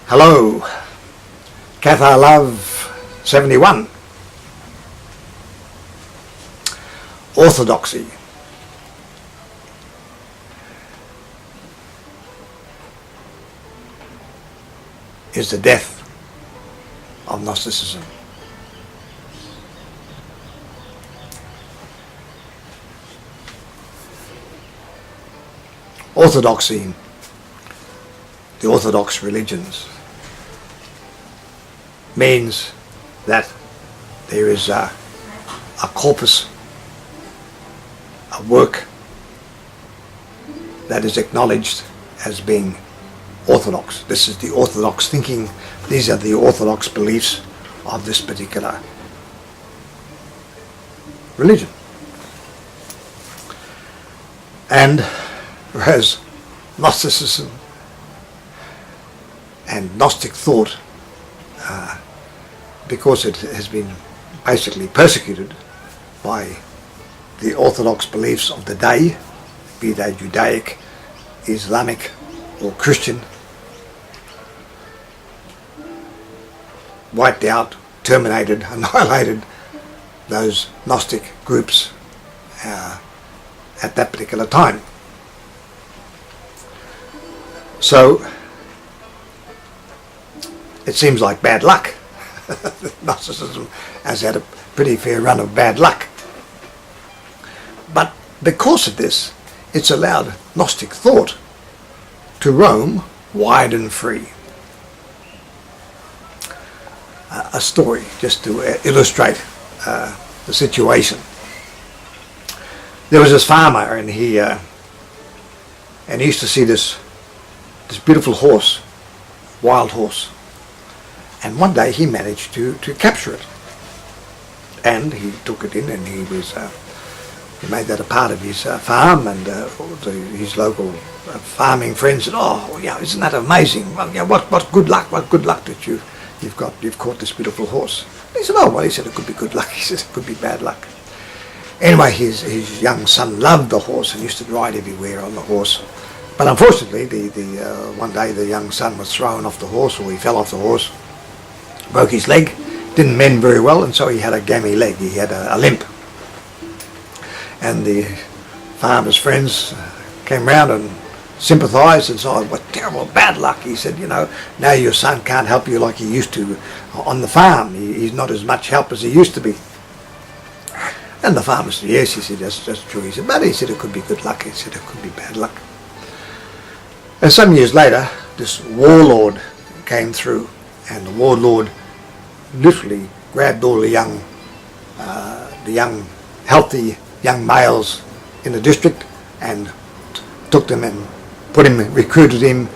Hello, Cathar Love 71. Orthodoxy. Is the death of Gnosticism. Orthodoxy, the Orthodox religions, means that there is a corpus, a work that is acknowledged as being orthodox. This is the orthodox thinking. These are the orthodox beliefs of this particular religion. And whereas Gnosticism and Gnostic thought, because it has been basically persecuted by the orthodox beliefs of the day, be they Judaic, Islamic or Christian, wiped out, terminated, annihilated those Gnostic groups at that particular time. So it seems like bad luck. Gnosticism has had a pretty fair run of bad luck. But because of this, it's allowed Gnostic thought to roam wide and free. A story just to illustrate the situation. There was this farmer, and he used to see this beautiful horse, wild horse, and one day he managed to capture it, and he took it in, and he made that a part of his farm, and his local farming friends said, "Oh, yeah, isn't that amazing? Well, yeah, what good luck that you've caught this beautiful horse." And he said, "Oh, well," he said, "it could be good luck." He said, "It could be bad luck." Anyway, his young son loved the horse and used to ride everywhere on the horse. But unfortunately, one day the young son was thrown off the horse, or he fell off the horse, broke his leg, didn't mend very well, and so he had a gammy leg. He had a limp. And the farmer's friends came round and sympathised and said, "What terrible bad luck." He said, "Now your son can't help you like he used to on the farm. He's not as much help as he used to be." And the farmer said, "Yes," he said, that's true." He said, "But," he said, "it could be good luck." He said, "It could be bad luck." And some years later, this warlord came through, and the warlord literally grabbed all the young, healthy young males in the district and took them and recruited him,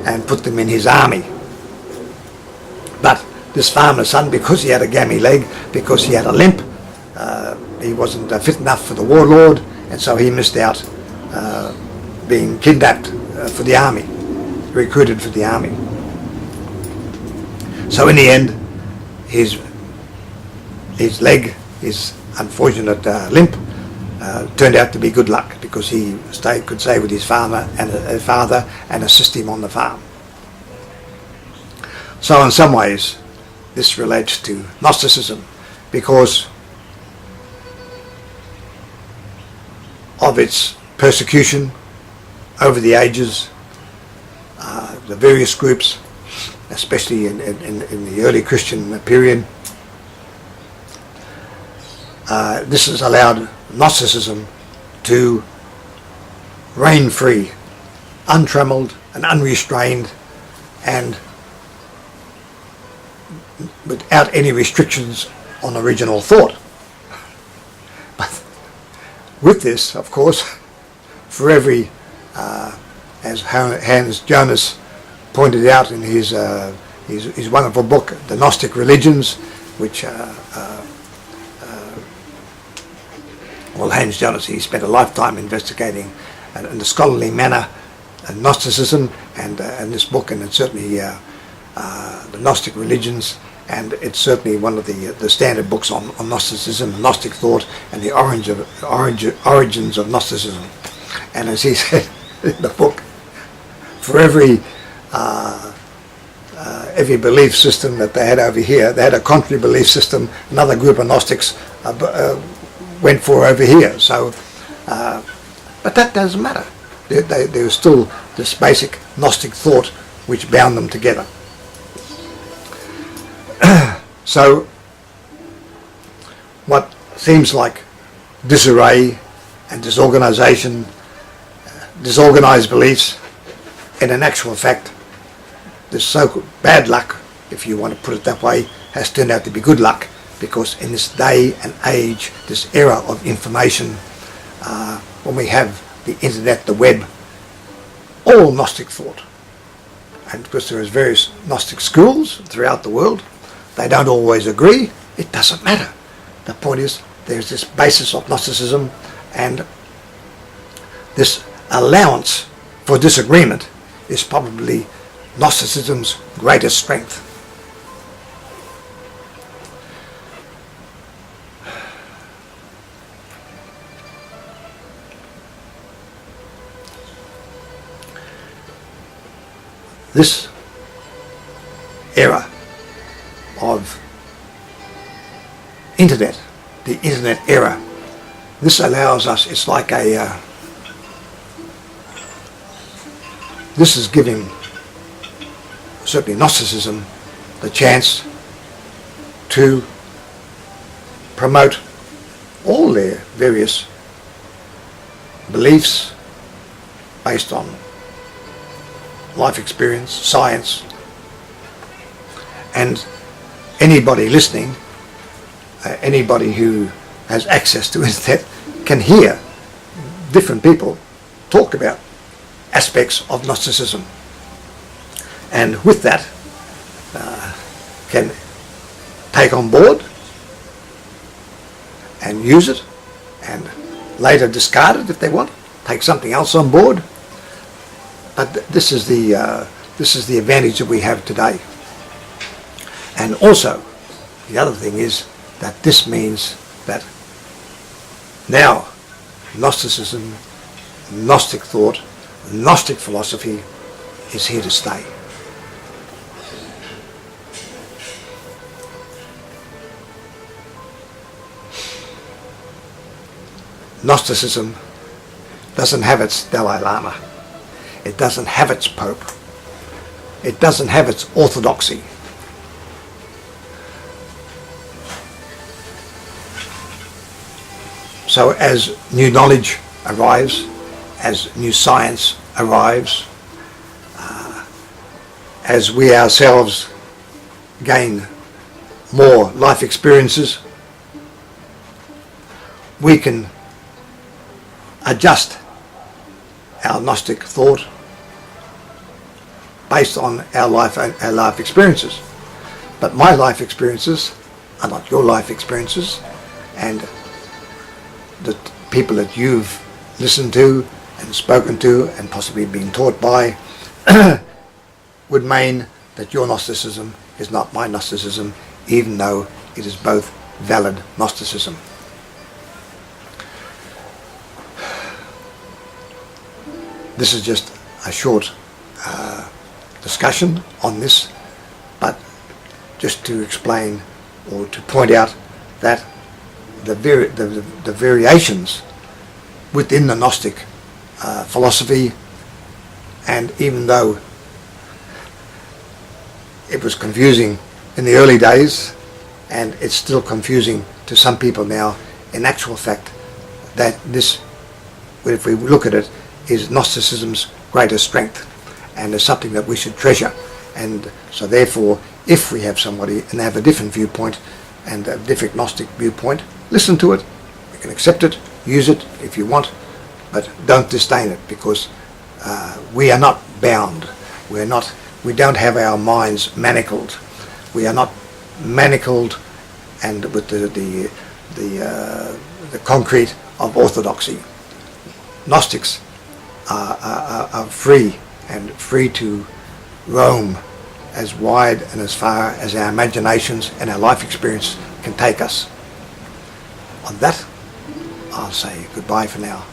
and put them in his army. But this farmer's son, because he had a gammy leg, because he had a limp, he wasn't fit enough for the warlord, and so he missed out being kidnapped for the army, recruited for the army. So in the end, his leg, his unfortunate limp, turned out to be good luck, because he could stay with his father and assist him on the farm. So in some ways, this relates to Gnosticism, because of its persecution over the ages. The various groups, especially in the early Christian period, this has allowed Gnosticism to reign free, untrammeled and unrestrained, and without any restrictions on original thought. But with this, of course, for every, as Hans Jonas pointed out in his wonderful book, The Gnostic Religions, which Hans Jonas, he spent a lifetime investigating in a scholarly manner Gnosticism and this book, and it's certainly the Gnostic Religions, and it's certainly one of the standard books on Gnosticism, Gnostic thought, and the origins of Gnosticism. And as he said in the book, for every every belief system that they had over here. They had a contrary belief system another group of Gnostics went for over here. So, but that doesn't matter. There was still this basic Gnostic thought which bound them together. So, what seems like disarray and disorganization, disorganized beliefs, in actual fact, this so-called bad luck, if you want to put it that way, has turned out to be good luck, because in this day and age, this era of information, when we have the internet, the web, all Gnostic thought, and because there is various Gnostic schools throughout the world, they don't always agree, it doesn't matter. The point is, there's this basis of Gnosticism, and this allowance for disagreement is probably Gnosticism's greatest strength. This era of internet, the internet era, this allows us, it's like a, this is giving certainly Gnosticism the chance to promote all their various beliefs based on life experience, science, and anybody listening, anybody who has access to internet can hear different people talk about aspects of Gnosticism, and with that can take on board and use it, and later discard it if they want, take something else on board. But this is the advantage that we have today. And also, the other thing is that this means that now Gnosticism, Gnostic thought, Gnostic philosophy is here to stay. Gnosticism doesn't have its Dalai Lama. It doesn't have its Pope. It doesn't have its Orthodoxy. So as new knowledge arrives, as new science arrives, as we ourselves gain more life experiences, we can adjust our Gnostic thought based on our life experiences. But my life experiences are not your life experiences, and the people that you've listened to and spoken to and possibly been taught by would mean that your Gnosticism is not my Gnosticism, even though it is both valid Gnosticism. This is just a short discussion on this, but just to explain or to point out that the variations within the Gnostic philosophy, and even though it was confusing in the early days, and it's still confusing to some people now, in actual fact, that this, if we look at it, is Gnosticism's greatest strength, and is something that we should treasure. And so therefore, if we have somebody and they have a different viewpoint and a different Gnostic viewpoint, listen to it. You can accept it, use it if you want, but don't disdain it, because we are not bound. We don't have our minds manacled. We are not manacled and with the concrete of orthodoxy. Gnostics are free, and free to roam as wide and as far as our imaginations and our life experience can take us. On that, I'll say goodbye for now.